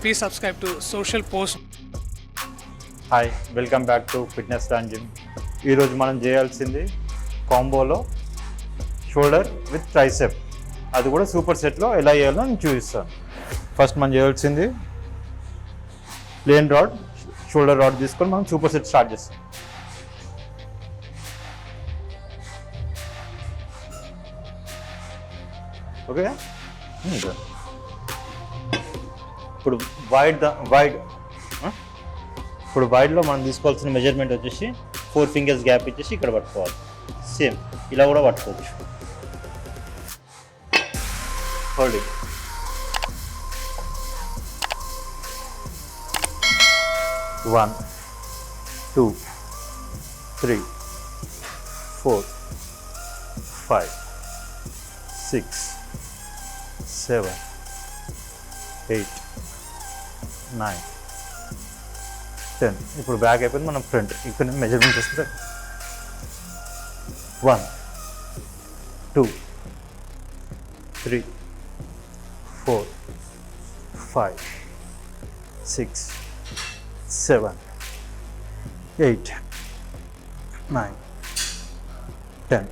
Please subscribe to Socialpost. Hi welcome back to fitness and gym. ఈరోజు మనం చేయాల్సింది కాంబోలో shoulder with tricep, అది కూడా సూపర్ సెట్లో ఎలా చేయాలో నేను చూపిస్తాను. ఫస్ట్ మనం చేయాల్సింది ప్లేన్ రాడ్, షోల్డర్ రాడ్ తీసుకొని మనం సూపర్ సెట్ స్టార్ట్ చేస్తాం. ఓకే, ఇప్పుడు వైడ్లో మనం తీసుకోవాల్సిన మెజర్మెంట్ వచ్చేసి 4 ఫింగర్స్ గ్యాప్ ఇచ్చేసి ఇక్కడ పట్టుకోవాలి. సేమ్ ఇలా కూడా పట్టుకోవచ్చు. హోల్డింగ్ 1 2 3 4 5 6 7 8 9 10. ఇప్పుడు బ్యాక్ అయిపోయింది. మనం ఫ్రంట్ ఇక్కడ మెజర్మెంట్ చేసుకుంటే 1 2 3 4 5 6 7 8 9 10.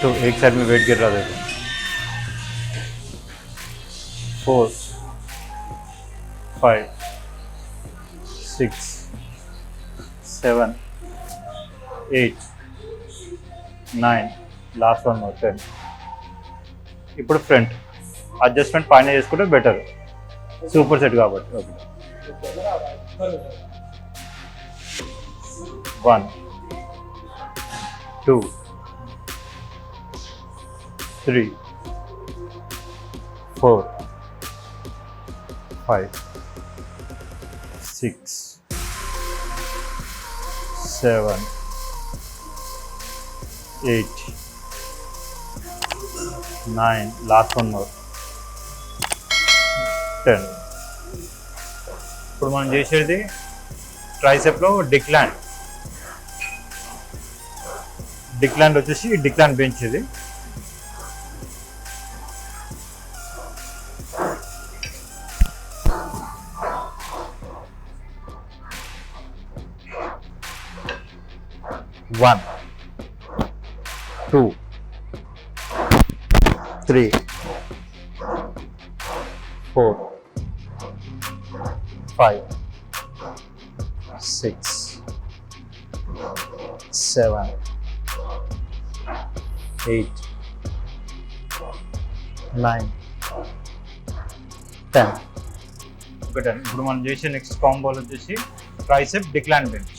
तो एक साइड में वेट गिर रहा देखो. 4 5 6 7 8 9 లాస్ట్ వన్ మోర్ 10. ఇప్పుడు ఫ్రంట్ అడ్జస్ట్మెంట్ పైన చేసుకుంటే బెటర్, సూపర్ సెట్ కాబట్టి. Okay, 1 2 3 4 5 6 7 8 9 last one more 10. ఇప్పుడు మనం చేసేది ట్రైసెప్లో డిక్లాన్ వచ్చేసి డిక్లాన్ బెంచ్. ఇది One, 2, 3, 4, 5, 6, 7, 8, 9, 10. ఇప్పుడు మనం చేసే నెక్స్ట్ కాంబోలో వచ్చేసి ట్రైసెప్ డిక్లాన్ బెంచ్.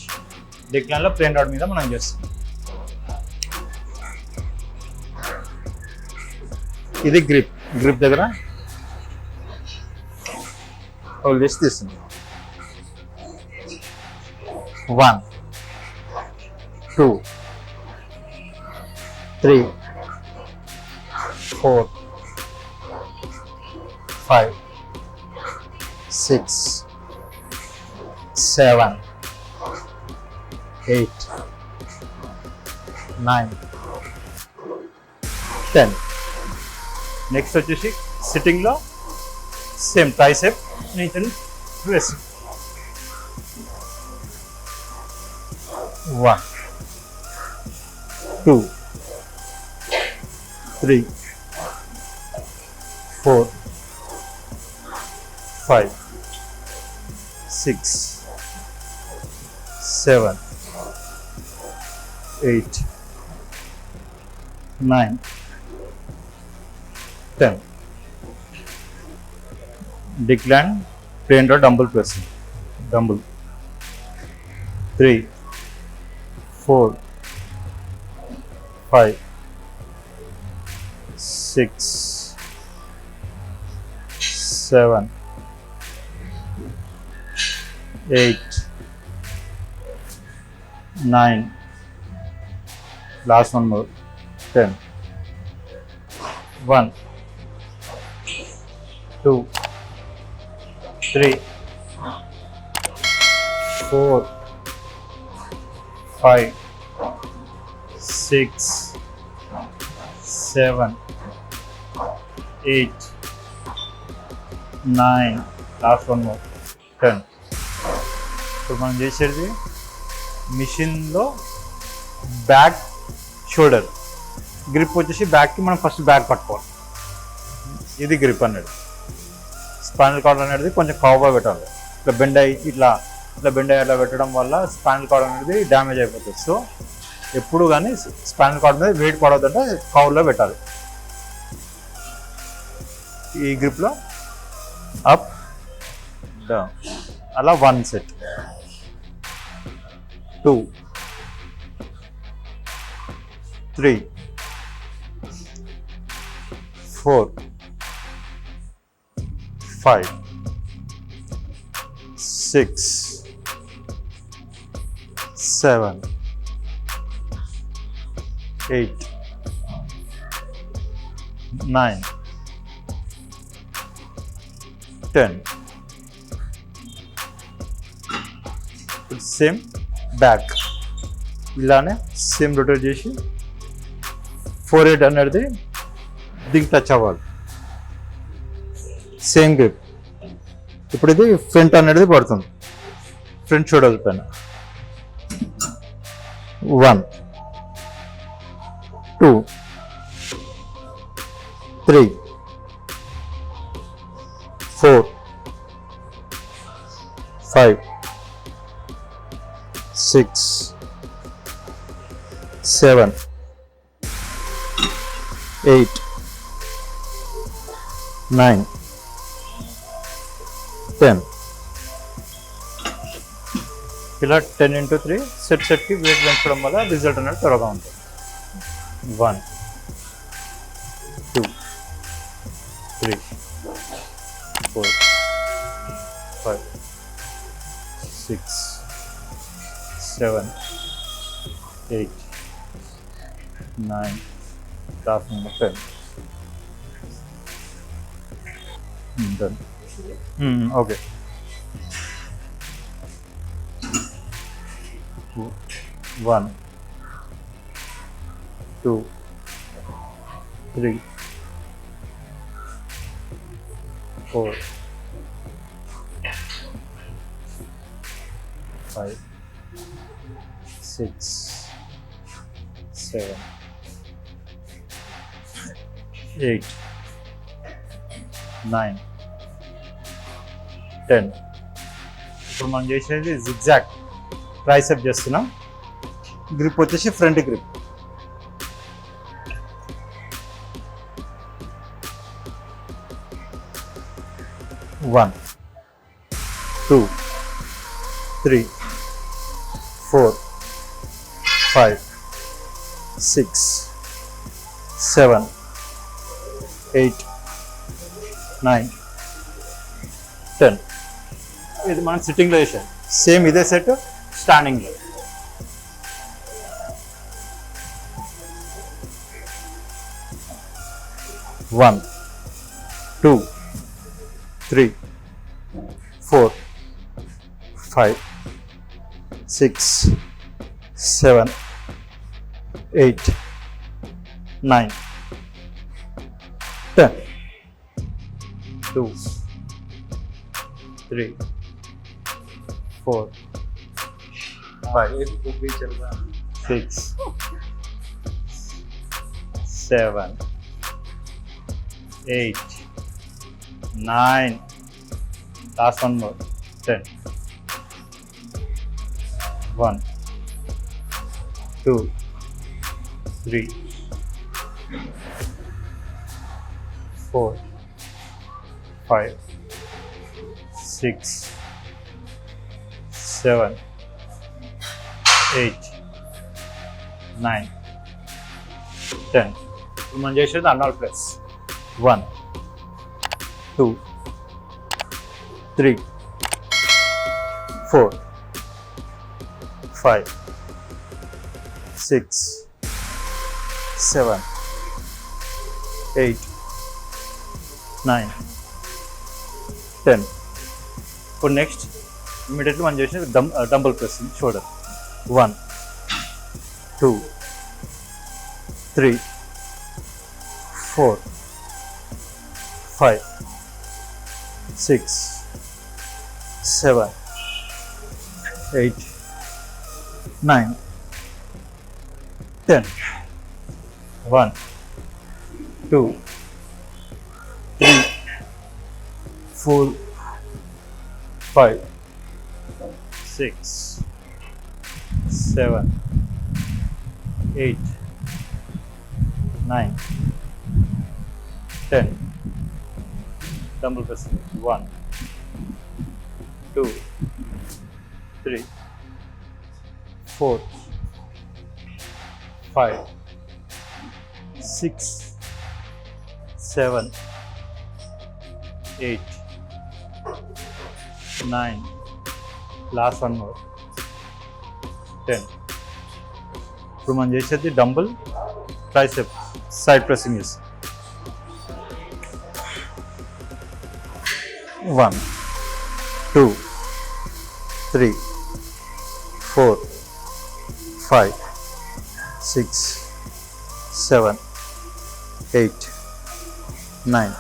డిక్లాన్లో ప్లేన్ రాడ్ మీద మనం చేస్తాం. ఇది గ్రిప్ దగ్గర హోల్డ్ చేసి తీస్తుంది. 1 2 3 4 5 6 7 8 9 10. నెక్స్ట్ వచ్చేసి సిట్టింగ్లో సేమ్ ట్రైసెప్ నీట్ and press. 1 2 3 4 5 6 7 8 9 10. Decline plain rod dumbbell pressing. Dumbbell 3 4 5 6 7 8 9 last one more 10. 1 2 3 4 5 6 7 8 9, last one more 10. ఇప్పుడు మనం చేసేది మిషన్లో బ్యాక్ షోల్డర్ గ్రిప్ వచ్చేసి బ్యాక్కి మనం ఫస్ట్ బ్యాక్ పట్టుకోవాలి. ఇది గ్రిప్ అనేది. స్పైనల్ కార్డ్ అనేది కొంచెం కవర్గా పెట్టాలి. ఇట్లా బెండ్ అయ్యి ఇట్లా బెండ్ అయ్యి అట్లా పెట్టడం వల్ల స్పైనల్ కార్డ్ అనేది డ్యామేజ్ అయిపోతుంది. సో ఎప్పుడు కానీ స్పైనల్ కార్డ్ మీద వెయిట్ పడవద్దంటే కవర్లో పెట్టాలి. ఈ గ్రిప్లో అప్ డౌన్ అలా 1 సెట్, 2, 3, 4, 5, 6, 7, 8, 9, 10. సేమ్ బ్యాక్ ఇలానే సేమ్ రొటేట్ చేసి 4-8 అనేది దీనికి టచ్ అవ్వాలి. Same grip. ఇప్పుడు ఇది ఫ్రంట్ అనేది పడుతుంది, ఫ్రంట్ షోల్డర్ పైన. 1, 2, 3, 4, 5, 6, 7, 8, 9, 10. ఇలా 10x3 సెట్కి వెయిట్ పెంచడం వల్ల రిజల్ట్ అనేది త్వరగా ఉంటుంది. 1, 2, 3, 4, 5, 6, 7, 8, 9, last number 10. Done. Okay. 1, 2, 3, 4, 5, 6, 7, 8, 9, 10. ఇప్పుడు మనం చేసేది జిగ్జాగ్ ట్రైసెప్ చేస్తున్నాం. గ్రిప్ వచ్చేసి ఫ్రంట్ గ్రిప్. 1, 2, 3, 4, 5, 6, 7, 8, 9, 10. ఇది మనం సిట్టింగ్లో చేసాం. సేమ్ ఇదే సెట్ స్టాండింగ్లో. 1, 2, 3, 4, 5, 6, 7, 8, 9, 10. 2, 3, 4, 5, 6, 7, 8, 9. Last one more. 10. 1, 2, 3, 4, 5, 6, 7, 8, 9, 10. మనం చేసేది అన్నాల్ ప్రెస్. 1, 2, 3, 4, 5, 6, 7, 8, 9, 10. ఇప్పుడు నెక్స్ట్ ఇమీడియట్లీ మనం చేసేది dumbbell press shoulder. 1, 2, 3, 4, 5, 6, 7, 8, 9, 10. 1, 2, 3, 4, 5, 6, 7, 8, 9, 10. Dumbbell press. 1, 2, 3, 4, 5, 6, 7, 8, 9. Last one more. 10. ఇప్పుడు మనం చేసేది డంబుల్ ట్రైసెప్ సైడ్ ప్రెస్సింగ్ చేసి 1, 2, 3, 4, 5, 6, 7, 8, 9,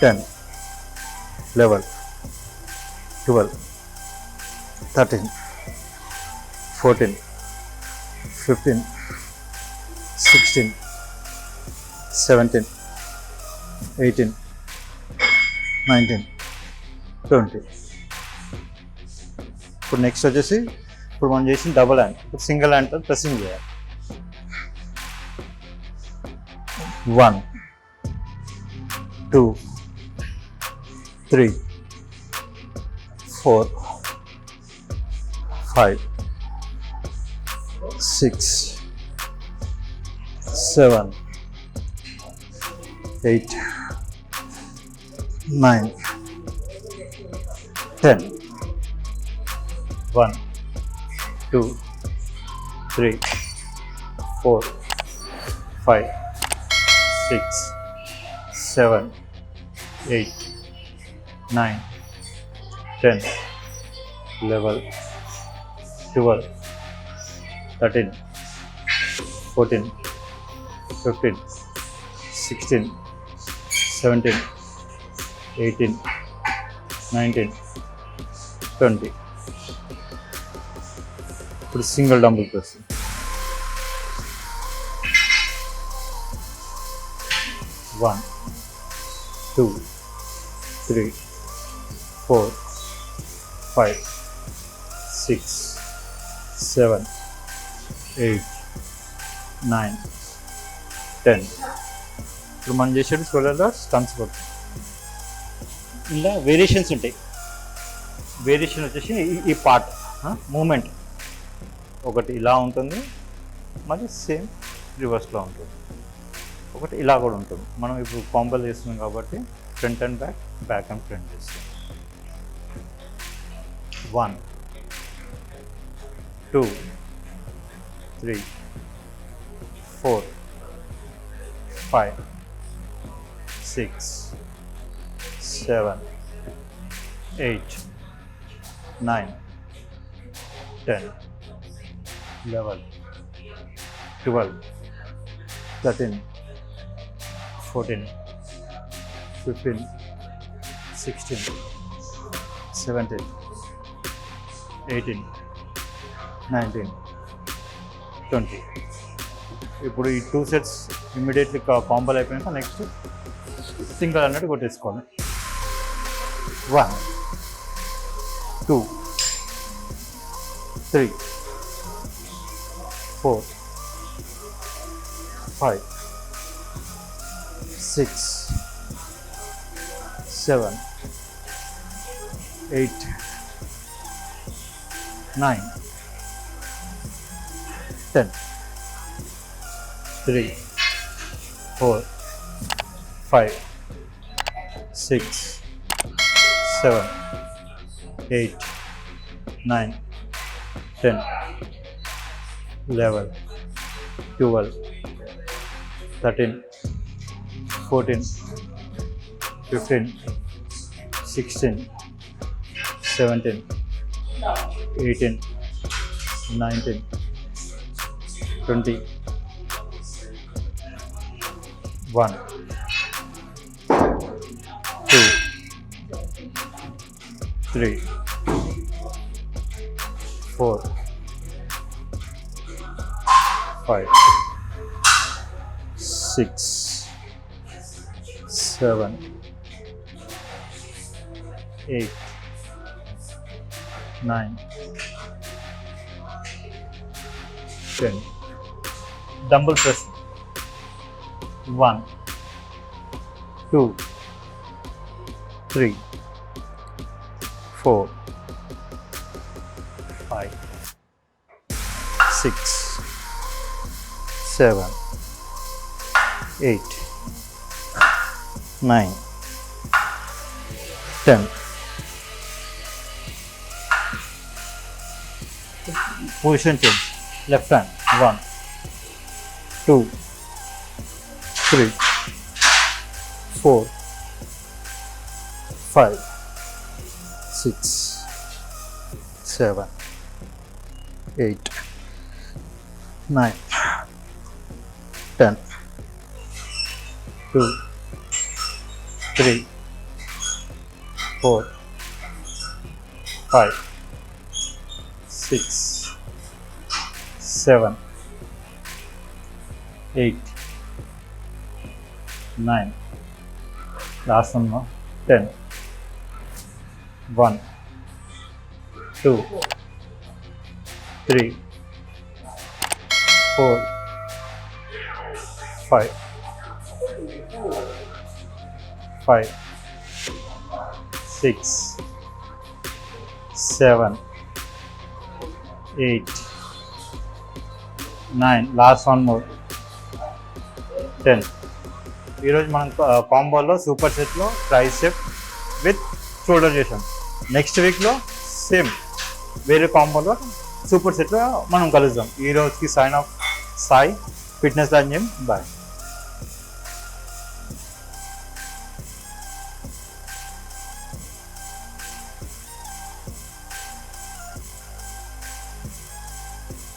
10, 11, 12, 13, 14, 15, 16, 17, 18, 19, 20. ఇప్పుడు నెక్స్ట్ వచ్చేసి ఇప్పుడు మనం చేసిన డబుల్ హ్యాండ్ ఇప్పుడు సింగిల్ హ్యాండ్తో ప్రెస్సింగ్ చేయాలి 1, 2, 3, 4, 5, 6, 7, 8, 9, 10. 1, 2, 3, 4, 5, 6, 7, 8, 9, 10, 11, 12, 13, 14, 15, 16, 17, 18, 19, 20. ఇప్పుడు సింగిల్ డంబుల్ ప్రెస్ 1, 2, 3, 4, 5, 6, 7, 8, 9, 10. ఇప్పుడు మనం చేసేది షోల్డర్లో స్టన్స్ కొడుతుంది ఇలా వేరియేషన్స్ ఉంటాయి వేరియేషన్ వచ్చేసి ఈ పార్ట్ మూమెంట్ ఒకటి ఇలా ఉంటుంది మరి సేమ్ రివర్స్లో ఉంటుంది ఒకటి ఇలా కూడా ఉంటుంది మనం ఇప్పుడు కాంబోలు చేస్తున్నాం కాబట్టి front and back back and front చేస్తాం 1, 2, 3, 4, 5, 6, 7, 8, 9, 10, 11, 12, 13, 14, 15, 16, 17, 18, 19, 20. ఇప్పుడు ఈ 2 sets ఇమ్మీడియట్లీ కాంబోలు అయిపోయాక నెక్స్ట్ సింగిల్ అన్నట్టు కొట్టేసుకోవాలి 1, 2, 3, 4, 5, 6, 7, 8, 9, 10, 3, 4, 5, 6, 7, 8, 9, 10, 11, 12, 13, 14, 15, 16, 17, 18, 19, 20, 1, 2, 3, 4, 5, 6, 7, 8, 9, 10. Dumbbell press. 1, 2, 3, 4, 5, 6, 7, 8, 9, 10. Position change. Left hand. 1, 2, 3, 4, 5, 6, 7, 8, 9, 10. 2, 3, 4, 5, 6, 7, 8, 9. Last one more. 10. 1, 2, 3, 4, 5, 6, 7, 8, 9. Last one more. 10. ఈరోజు మనం కాంబోలో సూపర్ సెట్లో ట్రైసెప్ విత్ షోల్డర్ చేసాం. నెక్స్ట్ వీక్లో సేమ్ వేరే కాంబోలో సూపర్ సెట్లో మనం కలుద్దాం. ఈ రోజుకి sign off Sai fitness gym. Bye.